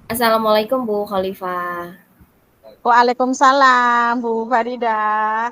Assalamualaikum Bu Khalifah. Waalaikumsalam, Bu Farida.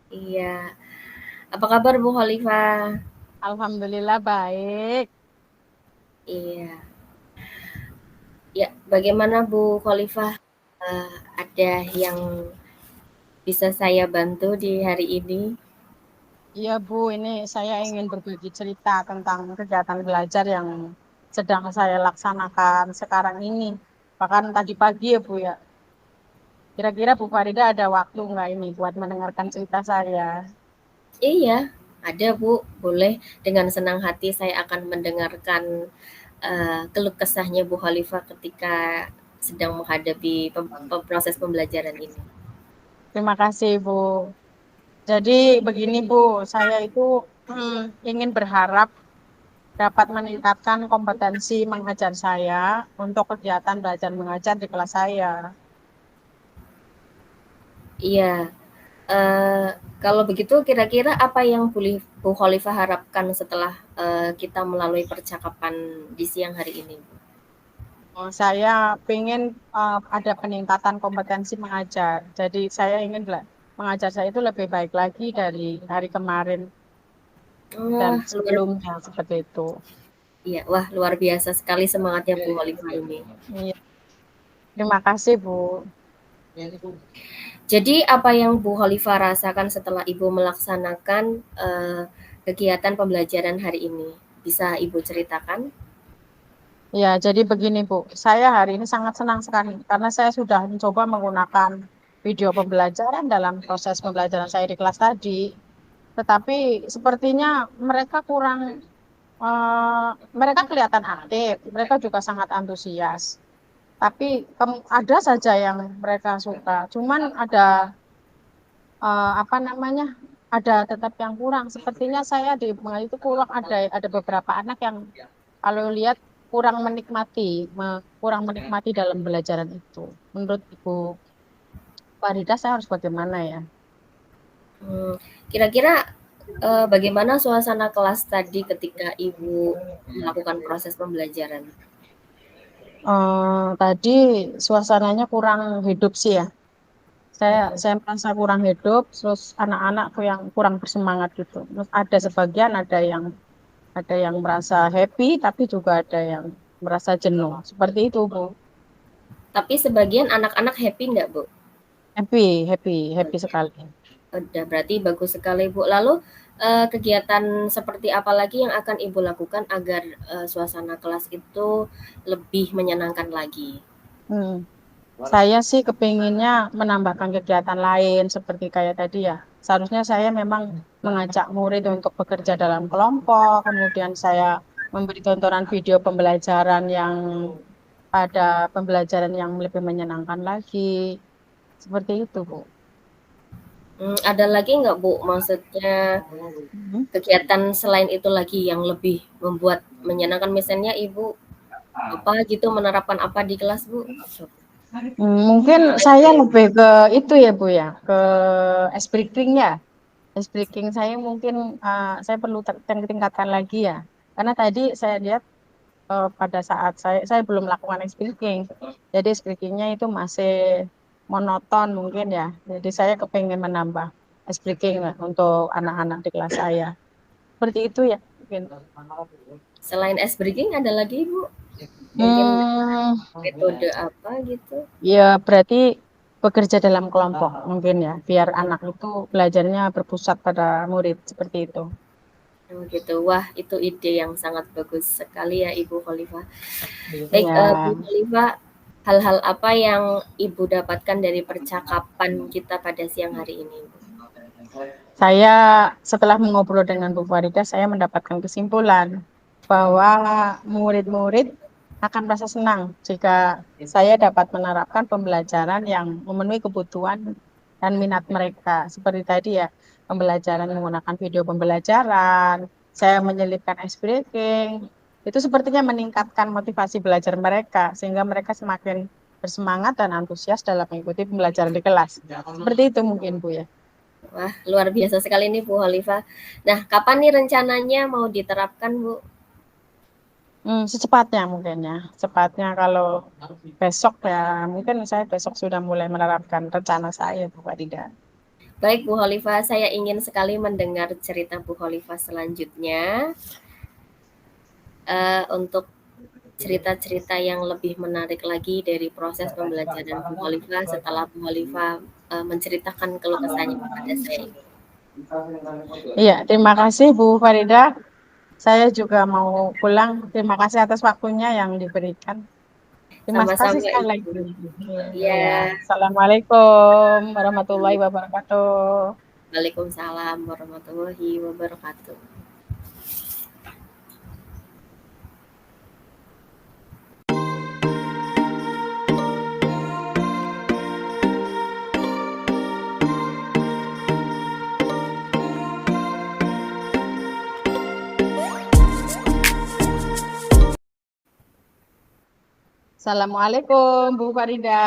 Iya, apa kabar Bu Khalifah? Alhamdulillah baik. Iya, ya bagaimana Bu Khalifah? Ada yang bisa saya bantu di hari ini? Iya, Bu, ini saya ingin berbagi cerita tentang kegiatan belajar yang sedang saya laksanakan sekarang ini. Bahkan tadi pagi ya, Bu ya. Kira-kira Bu Farida ada waktu nggak ini buat mendengarkan cerita saya? Iya, ada Bu. Boleh, dengan senang hati saya akan mendengarkan keluh kesahnya Bu Khalifah ketika sedang menghadapi proses pembelajaran ini. Terima kasih, Bu. Jadi begini, Bu, saya itu ingin berharap dapat meningkatkan kompetensi mengajar saya untuk kegiatan belajar mengajar di kelas saya. Iya, eh, kalau begitu kira-kira apa yang Bu Khalifah harapkan setelah kita melalui percakapan di siang hari ini? Oh, saya ingin ada peningkatan kompetensi mengajar. Jadi saya ingin mengajar saya itu lebih baik lagi dari hari kemarin dan Wah, luar sebelumnya seperti itu. iya, wah luar biasa sekali semangatnya Bu Khalifah ini. Iya, terima kasih, Bu. Jadi apa yang Bu Khalifah rasakan setelah Ibu melaksanakan kegiatan pembelajaran hari ini? Bisa Ibu ceritakan? Ya, jadi begini, Bu. Saya hari ini sangat senang sekali karena saya sudah mencoba menggunakan video pembelajaran dalam proses pembelajaran saya di kelas tadi. Tetapi sepertinya mereka kurang, eh, mereka kelihatan aktif, mereka juga sangat antusias. Tapi ada saja yang mereka suka. Cuman ada, apa namanya, ada tetap yang kurang. Sepertinya saya di Bunga itu kurang, ada beberapa anak yang kalau lihat kurang menikmati, kurang menikmati dalam belajaran itu. Menurut Ibu Farida, saya harus bagaimana ya? Hmm, kira-kira bagaimana suasana kelas tadi ketika Ibu melakukan proses pembelajaran? Tadi suasananya kurang hidup sih ya. Saya merasa kurang hidup, terus anak-anak tuh yang kurang bersemangat gitu. Terus ada sebagian ada yang merasa happy, tapi juga ada yang merasa jenuh. Seperti itu, Bu. Tapi sebagian anak-anak happy nggak, Bu? Happy, happy, happy sekali. Udah, berarti bagus sekali, Bu. Lalu, kegiatan seperti apa lagi yang akan Ibu lakukan agar, suasana kelas itu lebih menyenangkan lagi? Hmm. Saya sih kepinginnya menambahkan kegiatan lain seperti kayak tadi ya. Seharusnya saya memang mengajak murid untuk bekerja dalam kelompok, kemudian saya memberi tontonan video pembelajaran yang pada pembelajaran yang lebih menyenangkan lagi. Seperti itu, Bu. Ada lagi nggak, Bu, maksudnya Mhm. kegiatan selain itu lagi yang lebih membuat menyenangkan? Misalnya Ibu, apa gitu, menerapkan apa di kelas, Bu? Mungkin saya lebih ke itu ya, Bu ya, ke ice breaking ya. Ice breaking saya mungkin, saya perlu tingkatkan lagi ya. Karena tadi saya lihat, pada saat saya belum melakukan ice breaking. Jadi ice breakingnya itu masih monoton mungkin ya. Jadi saya kepengen menambah ice breaking lah untuk anak-anak di kelas saya. Seperti itu ya mungkin. Selain ice breaking ada lagi, Bu? Mungkin Hmm, metode apa gitu? ya berarti bekerja dalam kelompok mungkin ya, biar anak itu belajarnya berpusat pada murid seperti itu. Oh gitu. Wah, itu ide yang sangat bagus sekali ya Ibu Khalifah. Baik, Bu Ya, Khalifah, hal-hal apa yang Ibu dapatkan dari percakapan kita pada siang hari ini? saya setelah mengobrol dengan Bu Farida, saya mendapatkan kesimpulan bahwa murid-murid akan merasa senang jika saya dapat menerapkan pembelajaran yang memenuhi kebutuhan dan minat mereka. Seperti tadi ya, pembelajaran menggunakan video pembelajaran, saya menyelipkan ice breaking, itu sepertinya meningkatkan motivasi belajar mereka, sehingga mereka semakin bersemangat dan antusias dalam mengikuti pembelajaran di kelas. Seperti itu mungkin, Bu ya. Wah, luar biasa sekali nih Bu Khalifah. Nah, kapan nih rencananya mau diterapkan, Bu? Secepatnya mungkin ya. Cepatnya kalau besok ya, mungkin saya besok sudah mulai menerapkan rencana saya, Bu Farida. Baik Bu Khalifah, saya ingin sekali mendengar cerita Bu Khalifah selanjutnya, untuk cerita-cerita yang lebih menarik lagi dari proses pembelajaran Bu Khalifah setelah Bu Khalifah, menceritakan keluh kesahnya kepada saya ini. Iya, terima kasih Bu Farida. Saya juga mau pulang. Terima kasih atas waktunya yang diberikan. Terima kasih Sama-sama sekali lagi. Ibu. Ya, Iya. Assalamualaikum warahmatullahi wabarakatuh. Waalaikumsalam warahmatullahi wabarakatuh. Assalamualaikum Bu Farida.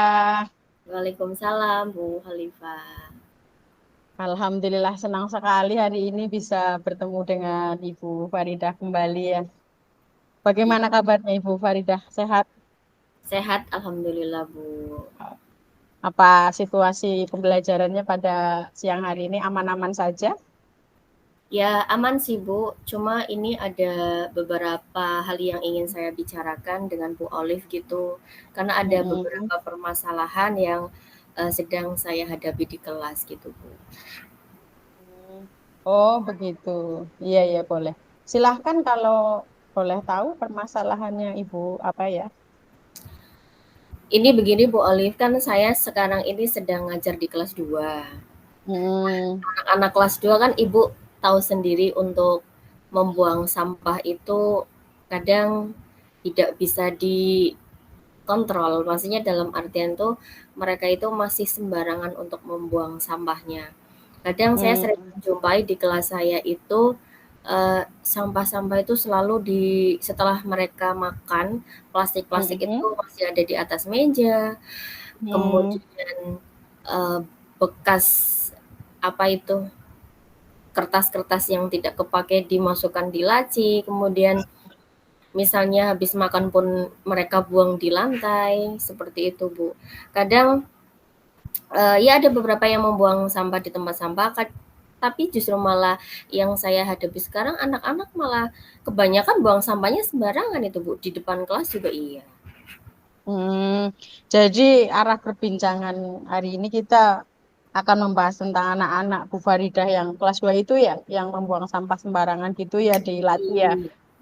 Waalaikumsalam Bu Khalifah. Alhamdulillah senang sekali hari ini bisa bertemu dengan Ibu Farida kembali ya. Bagaimana kabarnya Ibu Farida? Sehat? Sehat alhamdulillah Bu. Apa situasi pembelajarannya pada siang hari ini aman-aman saja? Ya aman sih Bu, cuma ini ada beberapa hal yang ingin saya bicarakan dengan Bu Olive gitu. Karena ada Mm-mm. beberapa permasalahan yang, sedang saya hadapi di kelas gitu Bu. Oh, begitu. Iya, iya, boleh. Silahkan kalau boleh tahu permasalahannya Ibu apa ya? Ini begini Bu Olive, kan saya sekarang ini sedang ngajar di kelas 2. Hmm, Anak-anak kelas 2 kan Ibu tahu sendiri untuk membuang sampah itu kadang tidak bisa dikontrol. Maksudnya dalam artian tuh mereka itu masih sembarangan untuk membuang sampahnya. Kadang saya sering hmm, menjumpai di kelas saya itu sampah-sampah itu selalu setelah mereka makan, plastik-plastik itu hmm, masih ada di atas meja, hmm, kemudian eh, bekas apa itu kertas-kertas yang tidak kepakai dimasukkan di laci, kemudian misalnya habis makan pun mereka buang di lantai, seperti itu Bu. Kadang ya ada beberapa yang membuang sampah di tempat sampah, tapi justru malah yang saya hadapi sekarang anak-anak malah kebanyakan buang sampahnya sembarangan itu Bu, di depan kelas juga iya. hmm. Jadi arah perbincangan hari ini kita akan membahas tentang anak-anak Bu Faridah yang kelas 2 itu ya, yang membuang sampah sembarangan gitu ya di Latvia.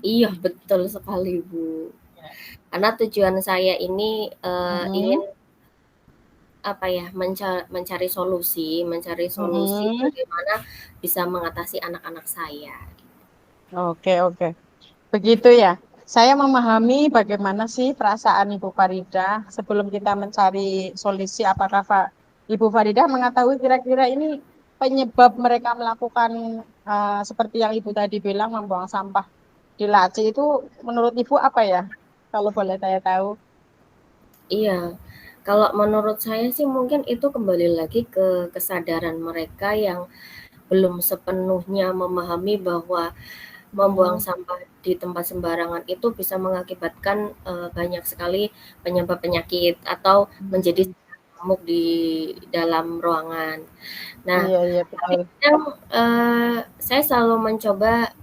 Iya betul sekali Bu. Karena tujuan saya ini ingin Hmm, apa ya mencari solusi hmm. bagaimana bisa mengatasi anak-anak saya. Oke, oke. Begitu ya. Saya memahami bagaimana sih perasaan Ibu Farida sebelum kita mencari solusi apakah Ibu Farida mengetahui kira-kira ini penyebab mereka melakukan seperti yang Ibu tadi bilang membuang sampah di laci itu menurut Ibu apa ya? Kalau boleh saya tahu. Iya, kalau menurut saya sih mungkin itu kembali lagi ke kesadaran mereka yang belum sepenuhnya memahami bahwa membuang Hmm, sampah di tempat sembarangan itu bisa mengakibatkan banyak sekali penyebab penyakit atau menjadi hmm. nyamuk di dalam ruangan. Nah, Iya, iya tapi betul. kadang saya selalu mencoba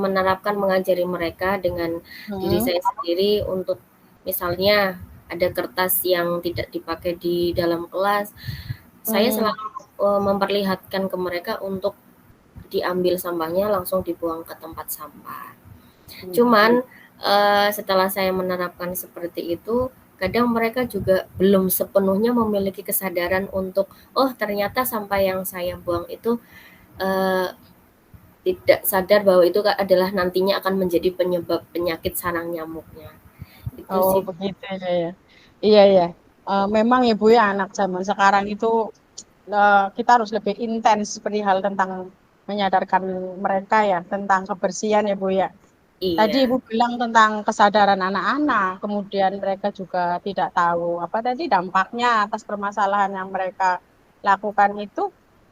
menerapkan mengajari mereka dengan diri Hmm, saya sendiri untuk misalnya ada kertas yang tidak dipakai di dalam kelas, saya hmm, selalu memperlihatkan ke mereka untuk diambil sampahnya langsung dibuang ke tempat sampah. hmm. Cuman setelah saya menerapkan seperti itu, kadang mereka juga belum sepenuhnya memiliki kesadaran untuk oh ternyata sampah yang saya buang itu eh, tidak sadar bahwa itu adalah nantinya akan menjadi penyebab penyakit sarang nyamuknya. Itu Oh, sih. begitu ya. Ya. Iya, ya. Memang Ibu ya anak zaman sekarang itu kita harus lebih intens perihal tentang menyadarkan mereka ya tentang kebersihan ya Bu ya. Tadi Iya, Ibu bilang tentang kesadaran anak-anak, kemudian mereka juga tidak tahu apa tadi dampaknya atas permasalahan yang mereka lakukan itu.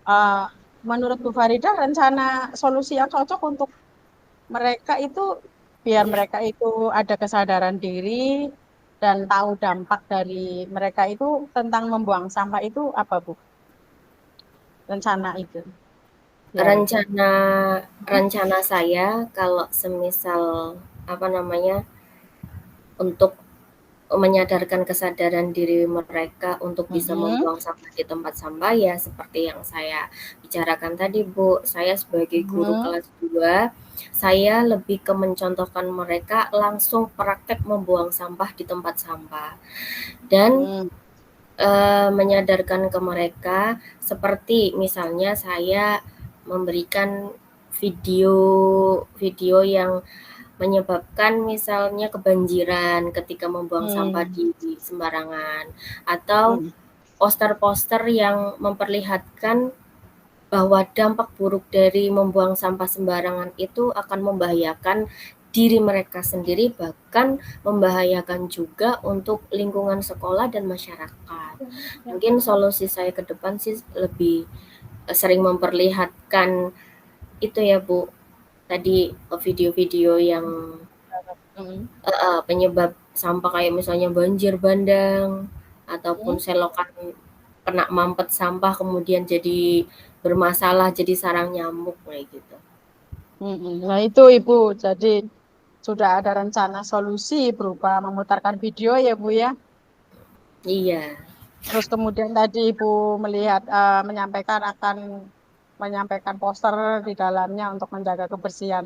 eh, Menurut Bu Farida, rencana solusi yang cocok untuk mereka itu biar mereka itu ada kesadaran diri dan tahu dampak dari mereka itu tentang membuang sampah itu apa Bu? Rencana itu. Biar Rencana rencana saya kalau semisal, apa namanya, untuk menyadarkan kesadaran diri mereka untuk bisa Mm-mm. membuang sampah di tempat sampah ya seperti yang saya bicarakan tadi Bu, saya sebagai guru Mm-mm. kelas 2, saya lebih ke mencontohkan mereka langsung praktek membuang sampah di tempat sampah dan Mm. menyadarkan ke mereka seperti misalnya saya memberikan video video yang menyebabkan misalnya kebanjiran ketika membuang sampah Mm. di sembarangan atau Mm. poster-poster yang memperlihatkan bahwa dampak buruk dari membuang sampah sembarangan itu akan membahayakan diri mereka sendiri bahkan membahayakan juga untuk lingkungan sekolah dan masyarakat. Mungkin solusi saya ke depan sih lebih sering memperlihatkan itu ya Bu, tadi video-video yang Mm. penyebab sampah kayak misalnya banjir bandang ataupun Mm. selokan kena mampet sampah kemudian jadi bermasalah, jadi sarang nyamuk kayak gitu. Mm. Nah itu Ibu, jadi sudah ada rencana solusi berupa memutarkan video ya Bu ya. Iya, Terus kemudian tadi Ibu melihat menyampaikan akan menyampaikan poster di dalamnya untuk menjaga kebersihan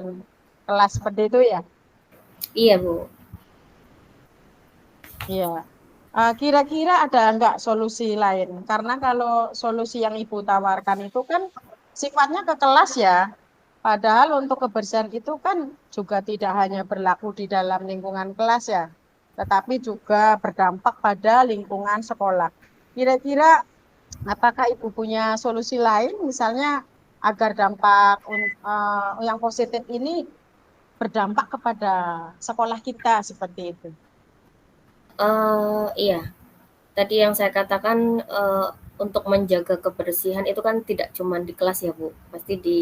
kelas seperti itu ya. iya Bu. Iya. Kira-kira ada enggak solusi lain? Karena kalau solusi yang Ibu tawarkan itu kan sifatnya ke kelas ya. Padahal untuk kebersihan itu kan juga tidak hanya berlaku di dalam lingkungan kelas ya, tetapi juga berdampak pada lingkungan sekolah. Kira-kira apakah Ibu punya solusi lain, misalnya agar dampak yang positif ini berdampak kepada sekolah kita seperti itu? Iya, tadi yang saya katakan, untuk menjaga kebersihan itu kan tidak cuma di kelas ya Bu, pasti di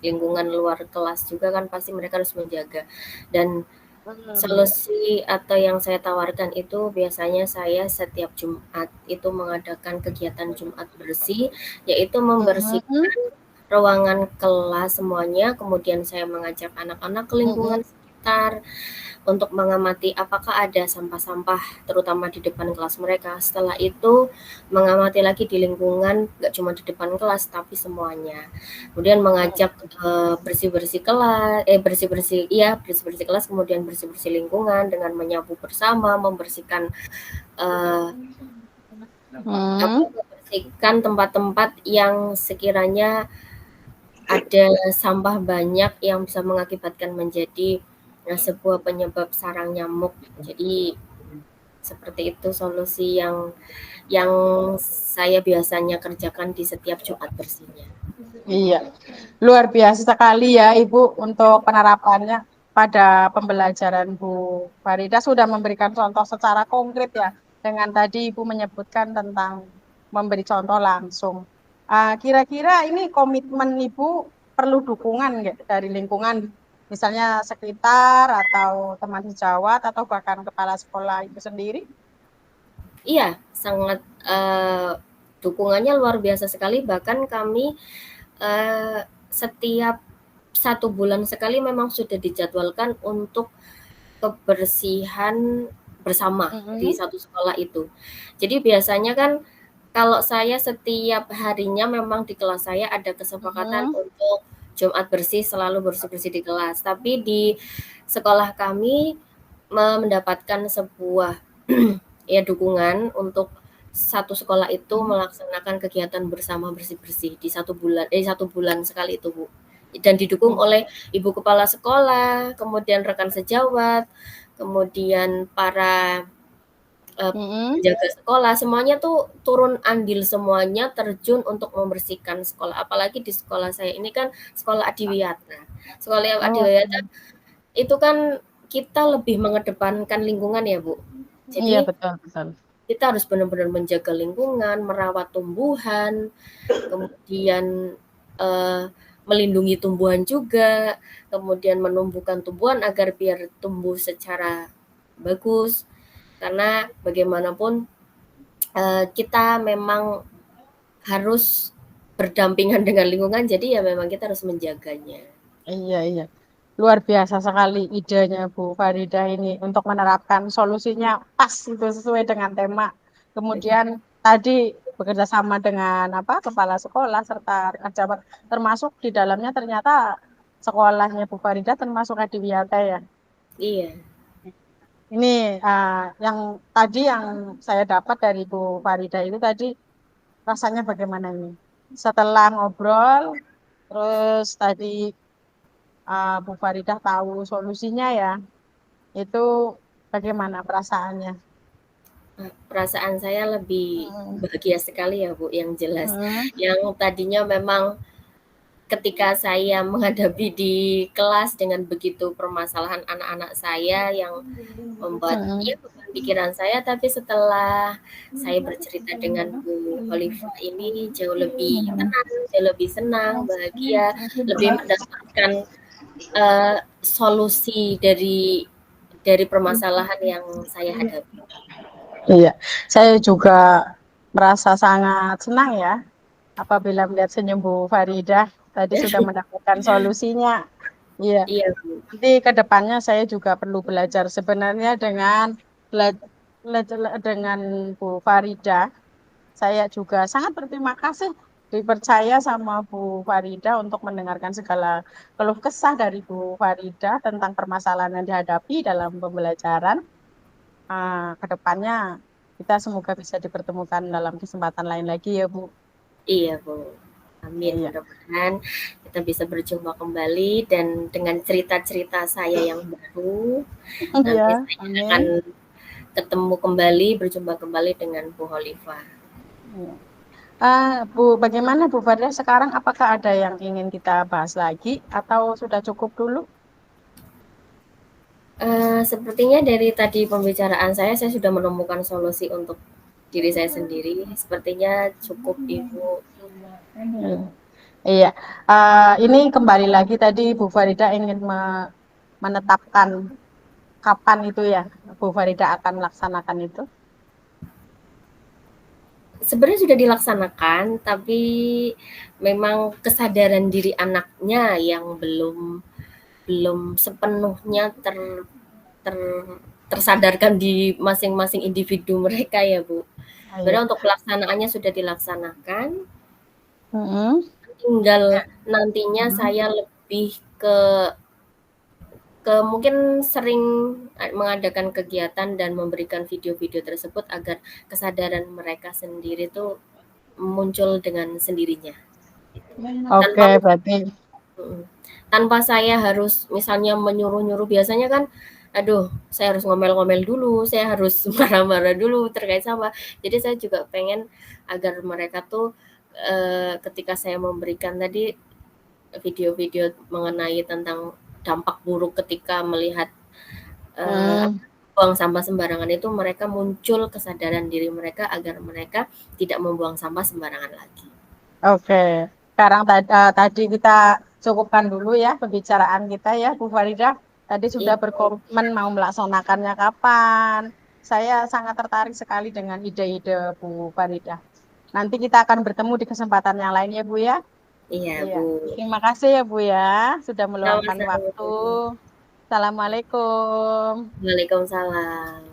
lingkungan luar kelas juga kan pasti mereka harus menjaga dan Hmm. solusi atau yang saya tawarkan itu biasanya saya setiap Jumat itu mengadakan kegiatan Jumat bersih, yaitu Mhm. membersihkan ruangan kelas semuanya, kemudian saya mengajak anak-anak ke Mhm. lingkungan sekitar untuk mengamati apakah ada sampah-sampah terutama di depan kelas mereka. Setelah itu mengamati lagi di lingkungan, nggak cuma di depan kelas tapi semuanya. Kemudian mengajak bersih-bersih kelas, bersih-bersih, iya bersih-bersih kelas, kemudian bersih-bersih lingkungan dengan menyapu bersama, membersihkan eh, Hmm. membersihkan tempat-tempat yang sekiranya ada sampah banyak yang bisa mengakibatkan menjadi sebuah penyebab sarang nyamuk. Jadi seperti itu solusi yang saya biasanya kerjakan di setiap Jumat bersihnya. Iya, luar biasa sekali ya Ibu untuk penerapannya pada pembelajaran Bu Farida sudah memberikan contoh secara konkret ya. Dengan tadi Ibu menyebutkan tentang memberi contoh langsung. Kira-kira ini komitmen Ibu perlu dukungan nggak dari lingkungan, misalnya sekitar atau teman sejawat atau bahkan kepala sekolah itu sendiri? Iya, sangat dukungannya luar biasa sekali. Bahkan kami setiap 1 bulan sekali memang sudah dijadwalkan untuk kebersihan bersama di Mm-mm. satu sekolah itu. Jadi biasanya kan kalau saya setiap harinya memang di kelas saya ada kesepakatan Mm-mm. untuk Jumat bersih selalu bersih-bersih di kelas. Tapi di sekolah kami mendapatkan sebuah ya dukungan untuk satu sekolah itu melaksanakan kegiatan bersama bersih-bersih di 1 bulan sekali itu Bu. Dan didukung oleh ibu kepala sekolah, kemudian rekan sejawat, kemudian para Mm-mm. penjaga sekolah, semuanya tuh turun andil semuanya terjun untuk membersihkan sekolah. Apalagi di sekolah saya ini kan sekolah adiwiyata. Sekolah Oh, adiwiyata itu kan kita lebih mengedepankan lingkungan ya Bu. iya Jadi betul betul. kita harus benar-benar menjaga lingkungan, merawat tumbuhan, kemudian eh, melindungi tumbuhan juga, kemudian menumbuhkan tumbuhan agar biar tumbuh secara bagus. Karena bagaimanapun kita memang harus berdampingan dengan lingkungan, jadi ya memang kita harus menjaganya. Iya, iya. Luar biasa sekali idenya Bu Farida ini untuk menerapkan solusinya pas itu sesuai dengan tema. Kemudian tadi bekerja sama dengan apa kepala sekolah serta pejabat termasuk di dalamnya ternyata sekolahnya Bu Farida termasuk Adiwiyata ya. Iya. Ini yang tadi yang saya dapat dari Bu Farida itu tadi rasanya bagaimana ini? Setelah ngobrol, terus tadi Bu Faridah tahu solusinya ya, itu bagaimana perasaannya? Perasaan saya lebih Hmm. bahagia sekali ya Bu, yang jelas. Hmm. Yang tadinya memang ketika saya menghadapi di kelas dengan begitu permasalahan anak-anak saya yang membuat Hmm. ya beban pikiran saya, tapi setelah saya bercerita dengan Bu Holifah ini jauh lebih tenang, jauh lebih senang, bahagia, lebih mendapatkan solusi dari permasalahan yang saya hadapi. Iya, saya juga merasa sangat senang ya apabila melihat senyum Bu Faridah tadi sudah mendapatkan solusinya. Iya, Iya Bu. nanti ke depannya saya juga perlu belajar sebenarnya dengan belajar dengan Bu Faridah. Saya juga sangat berterima kasih dipercaya sama Bu Farida untuk mendengarkan segala keluh kesah dari Bu Farida tentang permasalahan yang dihadapi dalam pembelajaran. Ke depannya kita semoga bisa dipertemukan dalam kesempatan lain lagi ya Bu. Iya, Bu. Amin. Iya, Mudah-mudahan kita bisa berjumpa kembali dan dengan cerita-cerita saya yang baru, iya, nanti saya akan amin. ketemu kembali, berjumpa kembali dengan Bu Holifah. Iya. Bu, bagaimana Bu Farida sekarang? Apakah ada yang ingin kita bahas lagi atau sudah cukup dulu? Sepertinya dari tadi pembicaraan saya sudah menemukan solusi untuk diri saya sendiri. Sepertinya cukup, Ibu. Iya, ini kembali lagi tadi Bu Farida ingin menetapkan kapan itu ya Bu Farida akan melaksanakan itu. Sebenarnya sudah dilaksanakan, tapi memang kesadaran diri anaknya yang belum belum sepenuhnya ter tersadarkan di masing-masing individu mereka ya, Bu. Ah, iya. Sebenarnya untuk pelaksanaannya sudah dilaksanakan, Mm-mm. tinggal nantinya Mm-mm. saya lebih ke mungkin sering mengadakan kegiatan dan memberikan video-video tersebut agar kesadaran mereka sendiri tuh muncul dengan sendirinya. Oke, Tanpa berarti tanpa saya harus misalnya menyuruh-nyuruh, biasanya kan aduh saya harus ngomel-ngomel dulu, saya harus marah-marah dulu terkait sampah. Jadi saya juga pengen agar mereka tuh ketika saya memberikan tadi video-video mengenai tentang dampak buruk ketika melihat eee, hmm, buang sampah sembarangan itu, mereka muncul kesadaran diri mereka agar mereka tidak membuang sampah sembarangan lagi. oke. Sekarang tadi kita cukupkan dulu ya pembicaraan kita ya Bu Farida. Tadi sudah Iya, berkomitmen mau melaksanakannya kapan. Saya sangat tertarik sekali dengan ide-ide Bu Farida. Nanti kita akan bertemu di kesempatan yang lain ya Bu ya. iya Iya, Bu. terima kasih ya Bu ya, sudah meluangkan Sama-sama waktu. Bu. Assalamualaikum. Waalaikumsalam.